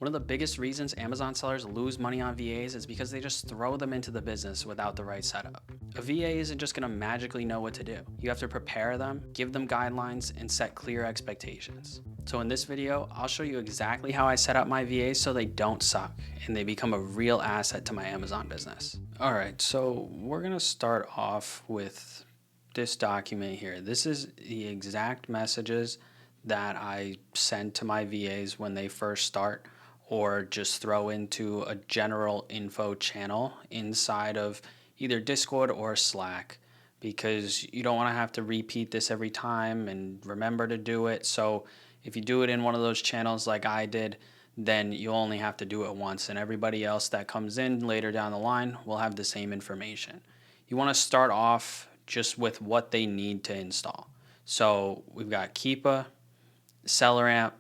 One of the biggest reasons Amazon sellers lose money on VAs is because they just throw them into the business without the right setup. A VA isn't just going to magically know what to do. You have to prepare them, give them guidelines, and set clear expectations. So in this video, I'll show you exactly how I set up my VAs so they don't suck and they become a real asset to my Amazon business. All right, so we're going to start off with this document here. This is the exact messages that I send to my VAs when they first start, or just throw into a general info channel inside of either Discord or Slack, because you don't want to have to repeat this every time and remember to do it. So if you do it in one of those channels like I did, then you'll only have to do it once, and everybody else that comes in later down the line will have the same information. You want to start off just with what they need to install. So we've got Keepa, SellerAmp,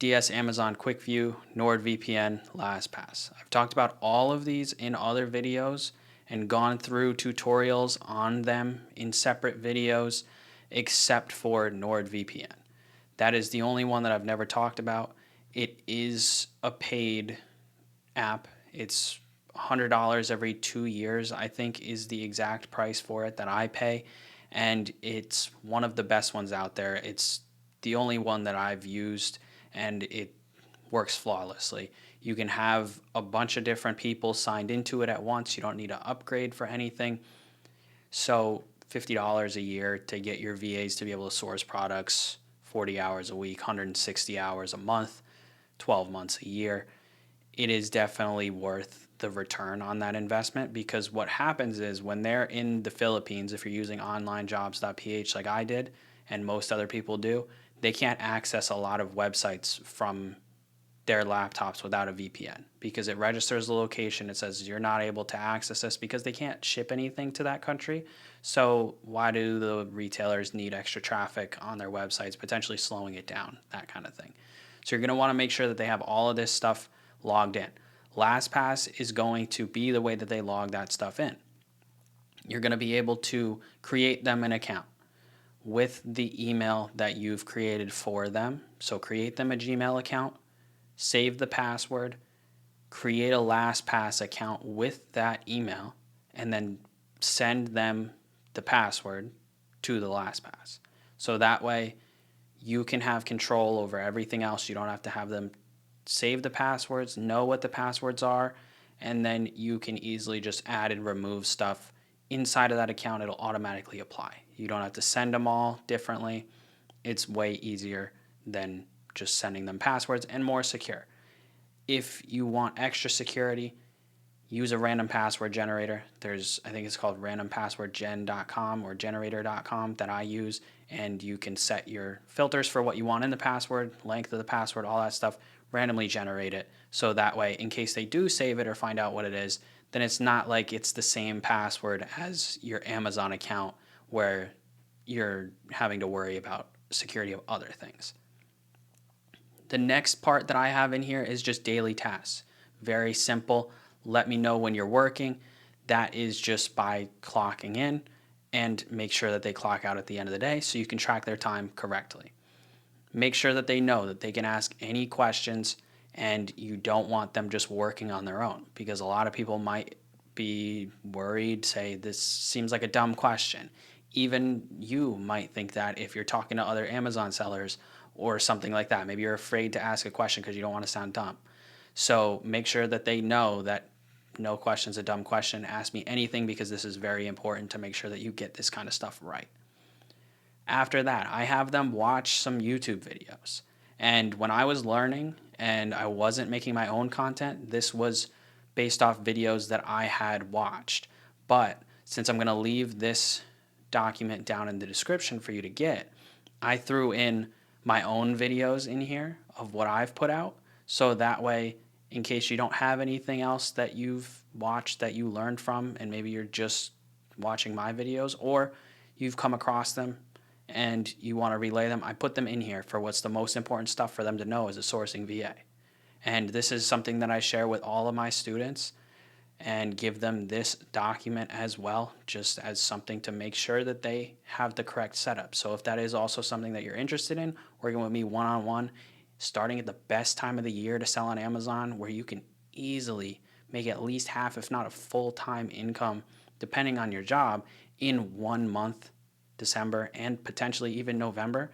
DS Amazon QuickView, NordVPN, LastPass. I've talked about all of these in other videos and gone through tutorials on them in separate videos, except for NordVPN. That is the only one that I've never talked about. It is a paid app. It's $100 every 2 years, I think, is the exact price for it that I pay. And it's one of the best ones out there. It's the only one that I've used, and it works flawlessly. You can have a bunch of different people signed into it at once. You don't need to upgrade for anything. So $50 a year to get your VAs to be able to source products 40 hours a week, 160 hours a month, 12 months a year. It is definitely worth the return on that investment, because what happens is when they're in the Philippines, if you're using onlinejobs.ph like I did and most other people do, they can't access a lot of websites from their laptops without a VPN, because it registers the location. It says you're not able to access this because they can't ship anything to that country. So why do the retailers need extra traffic on their websites, potentially slowing it down, that kind of thing. So you're going to want to make sure that they have all of this stuff logged in. LastPass is going to be the way that they log that stuff in. You're going to be able to create them an account with the email that you've created for them. So create them a Gmail account, save the password, create a LastPass account with that email, and then send them the password to the LastPass. So that way you can have control over everything else. You don't have to have them save the passwords, know what the passwords are, and then you can easily just add and remove stuff inside of that account. It'll automatically apply. You don't have to send them all differently. It's way easier than just sending them passwords, and more secure. If you want extra security, use a random password generator. I think it's called randompasswordgen.com or generator.com that I use, and you can set your filters for what you want in the password, length of the password, all that stuff, randomly generate it. So that way, in case they do save it or find out what it is, then it's not like it's the same password as your Amazon account where you're having to worry about security of other things. The next part that I have in here is just daily tasks. Very simple. Let me know when you're working. That is just by clocking in, and make sure that they clock out at the end of the day so you can track their time correctly. Make sure that they know that they can ask any questions, and you don't want them just working on their own, because a lot of people might be worried, say, this seems like a dumb question. Even you might think that if you're talking to other Amazon sellers or something like that. Maybe you're afraid to ask a question because you don't want to sound dumb. So make sure that they know that no question's a dumb question. Ask me anything, because this is very important to make sure that you get this kind of stuff right. After that, I have them watch some YouTube videos. And when I was learning and I wasn't making my own content, this was based off videos that I had watched. But since I'm going to leave this document down in the description for you to get, I threw in my own videos in here of what I've put out. So that way, in case you don't have anything else that you've watched that you learned from, and maybe you're just watching my videos, or you've come across them and you want to relay them, I put them in here for what's the most important stuff for them to know as a sourcing VA. And this is something that I share with all of my students, and give them this document as well, just as something to make sure that they have the correct setup. So if that is also something that you're interested in, working with me one-on-one, starting at the best time of the year to sell on Amazon, where you can easily make at least half, if not a full-time income, depending on your job, in 1 month, December, and potentially even November.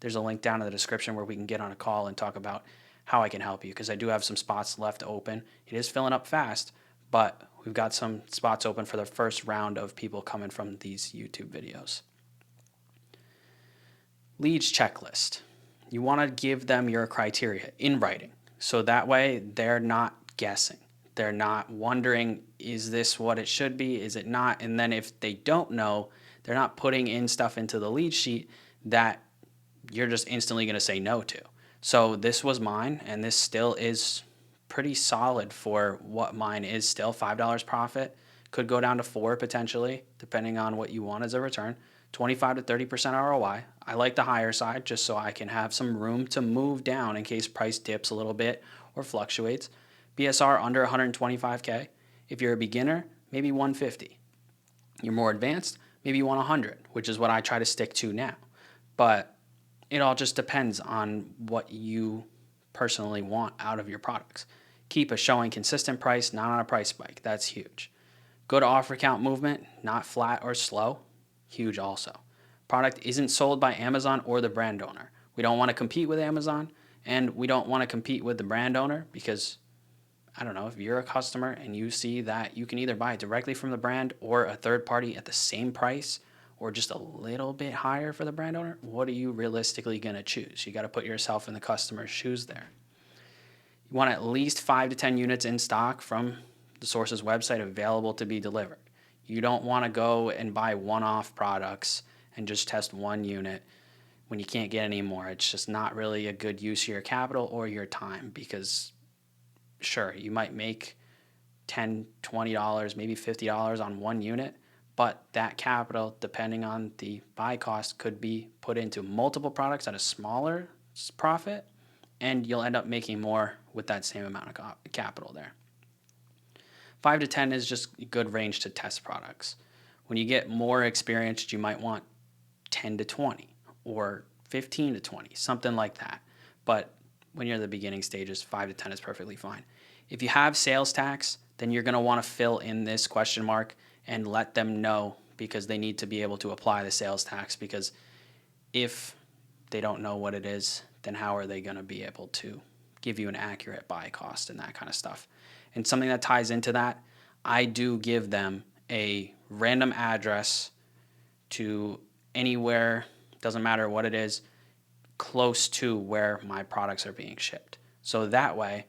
There's a link down in the description where we can get on a call and talk about how I can help you, because I do have some spots left open. It is filling up fast, but we've got some spots open for the first round of people coming from these YouTube videos. Leads checklist. You want to give them your criteria in writing, so that way they're not guessing. They're not wondering, is this what it should be? Is it not? And then if they don't know, they're not putting in stuff into the lead sheet that you're just instantly going to say no to. So this was mine, and this still is pretty solid for what mine is still. $5 profit, could go down to $4 potentially, depending on what you want as a return. 25 to 30% ROI. I like the higher side just so I can have some room to move down in case price dips a little bit or fluctuates. BSR under 125K. If you're a beginner, maybe 150. You're more advanced, maybe you want 100, which is what I try to stick to now. But it all just depends on what you personally want out of your products. Keep a showing consistent price, not on a price spike. That's huge. Go to offer count movement, not flat or slow. Huge also. Product isn't sold by Amazon or the brand owner. We don't want to compete with Amazon, and we don't want to compete with the brand owner, because I don't know, if you're a customer and you see that you can either buy directly from the brand or a third party at the same price or just a little bit higher for the brand owner, what are you realistically going to choose? You got to put yourself in the customer's shoes there. You want at least 5 to 10 units in stock from the source's website available to be delivered. You don't want to go and buy one-off products and just test one unit when you can't get any more. It's just not really a good use of your capital or your time, because sure, you might make $10, $20, maybe $50 on one unit, but that capital, depending on the buy cost, could be put into multiple products at a smaller profit, and you'll end up making more with that same amount of capital there. 5 to 10 is just a good range to test products. When you get more experienced, you might want 10 to 20 or 15 to 20, something like that. But when you're in the beginning stages, 5 to 10 is perfectly fine. If you have sales tax, then you're going to want to fill in this question mark and let them know, because they need to be able to apply the sales tax, because if they don't know what it is, then how are they going to be able to give you an accurate buy cost and that kind of stuff? And something that ties into that, I do give them a random address to anywhere, doesn't matter what it is, close to where my products are being shipped. So that way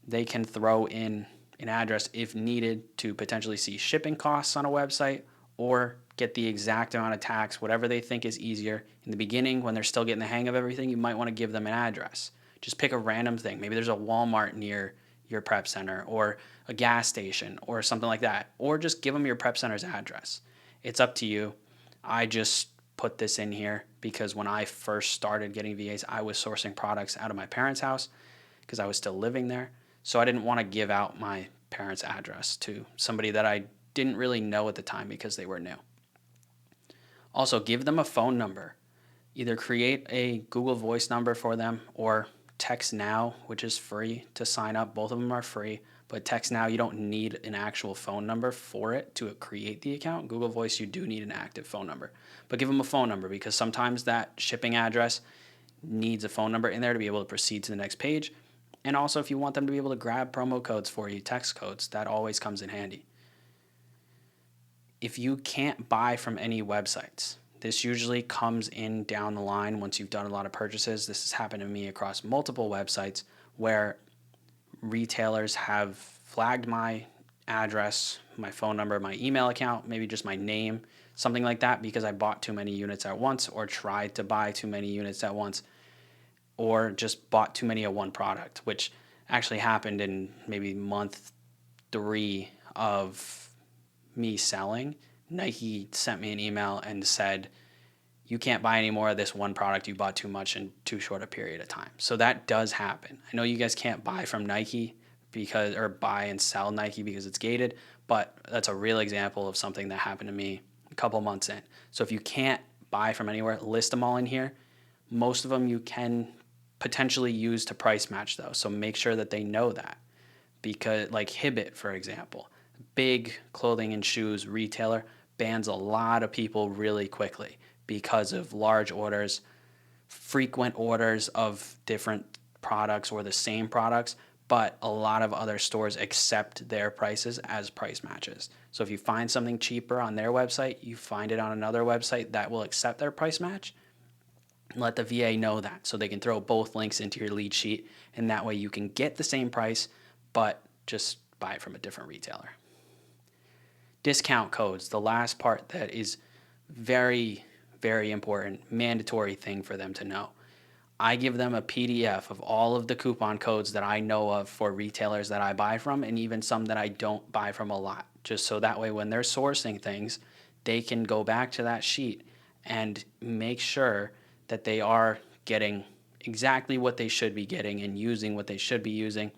they can throw in an address if needed to potentially see shipping costs on a website or get the exact amount of tax, whatever they think is easier. In the beginning, when they're still getting the hang of everything, you might want to give them an address. Just pick a random thing. Maybe there's a Walmart near your prep center or a gas station or something like that, or just give them your prep center's address. It's up to you. I just put this in here because when I first started getting VAs, I was sourcing products out of my parents' house because I was still living there. So I didn't want to give out my parents' address to somebody that I didn't really know at the time because they were new. Also, give them a phone number. Either create a Google Voice number for them or Text Now, which is free to sign up. Both of them are free, but Text Now, you don't need an actual phone number for it to create the account. Google Voice, you do need an active phone number. But give them a phone number, because sometimes that shipping address needs a phone number in there to be able to proceed to the next page. And also, if you want them to be able to grab promo codes for you, text codes, that always comes in handy. If you can't buy from any websites, this usually comes in down the line once you've done a lot of purchases. This has happened to me across multiple websites where retailers have flagged my address, my phone number, my email account, maybe just my name, something like that, because I bought too many units at once or tried to buy too many units at once or just bought too many of one product, which actually happened in maybe month 3 of me selling. Nike sent me an email and said, you can't buy any more of this one product. You bought too much in too short a period of time. So that does happen. I know you guys can't buy from Nike or buy and sell Nike because it's gated, but that's a real example of something that happened to me a couple months in. So if you can't buy from anywhere, list them all in here. Most of them you can potentially use to price match though. So make sure that they know that, because like Hibbett, for example, big clothing and shoes retailer, bans a lot of people really quickly because of large orders, frequent orders of different products or the same products, but a lot of other stores accept their prices as price matches. So if you find something cheaper on their website, you find it on another website that will accept their price match, let the VA know that so they can throw both links into your lead sheet, and that way you can get the same price but just buy it from a different retailer. Discount codes, the last part that is very, very important, mandatory thing for them to know. I give them a PDF of all of the coupon codes that I know of for retailers that I buy from, and even some that I don't buy from a lot, just so that way when they're sourcing things, they can go back to that sheet and make sure that they are getting exactly what they should be getting and using what they should be using.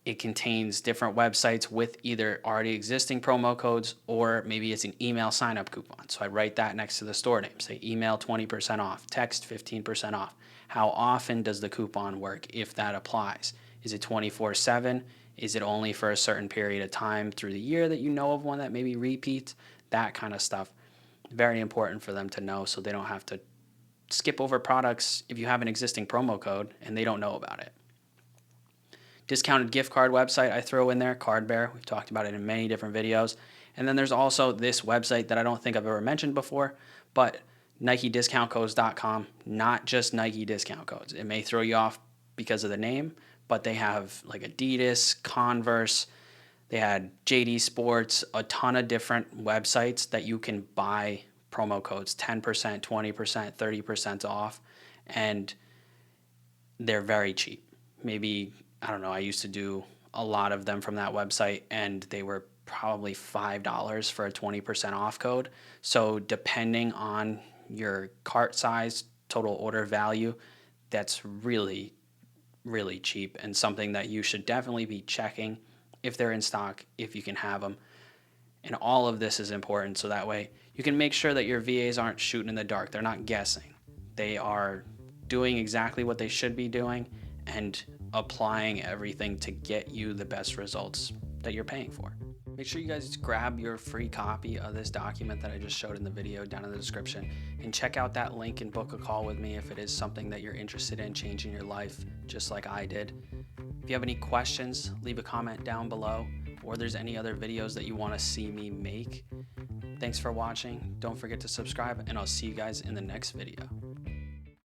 It contains different websites with either already existing promo codes, or maybe it's an email sign-up coupon. So I write that next to the store name. Say email 20% off, text 15% off. How often does the coupon work if that applies? Is it 24/7? Is it only for a certain period of time through the year that you know of one that maybe repeats? That kind of stuff. Very important for them to know so they don't have to skip over products if you have an existing promo code and they don't know about it. Discounted gift card website I throw in there, Cardbear. We've talked about it in many different videos. And then there's also this website that I don't think I've ever mentioned before, but NikeDiscountCodes.com, not just Nike discount codes. It may throw you off because of the name, but they have like Adidas, Converse, they had JD Sports, a ton of different websites that you can buy promo codes, 10%, 20%, 30% off, and they're very cheap. Maybe, I don't know, I used to do a lot of them from that website, and they were probably $5 for a 20% off code. So depending on your cart size, total order value, that's really, really cheap, and something that you should definitely be checking if they're in stock, if you can have them. And all of this is important, so that way you can make sure that your VAs aren't shooting in the dark. They're not guessing. They are doing exactly what they should be doing and applying everything to get you the best results that you're paying for. Make sure you guys grab your free copy of this document that I just showed in the video down in the description, and check out that link and book a call with me if it is something that you're interested in changing your life just like I did. If you have any questions, leave a comment down below, or there's any other videos that you want to see me make. Thanks for watching. Don't forget to subscribe, and I'll see you guys in the next video.